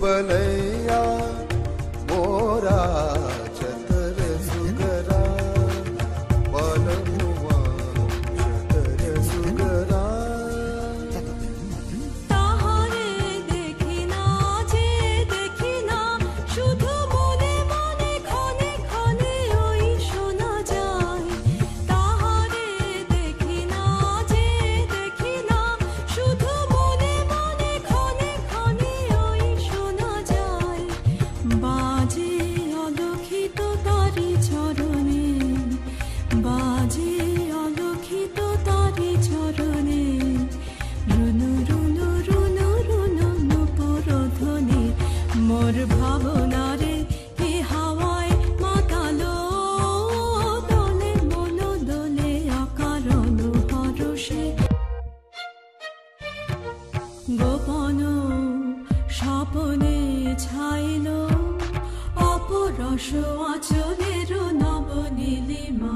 बलैया मोरा चतर सुगरा बलमुआ चतर सुगरा ताहारे देखी ना जे देखी ना शुधु मने मने खने खने ओई शोना যায় ताहारे देखी ना जे देखी ना शुधु मने मने खने खने ओई শোনা যায় বাজে অলক্ষিত তারি চরণে বাজে অলক্ষিত তারি চরণে রুনু রুনু রুনু রুনু নুপুরধ্বনি মোর ভাবনারে হে হাওয়ায় মাতালো দোলে মন দোলে অকারণ হরষে গোপন স্বপনে ছাইল অপরস আচলের নবনীলিমা।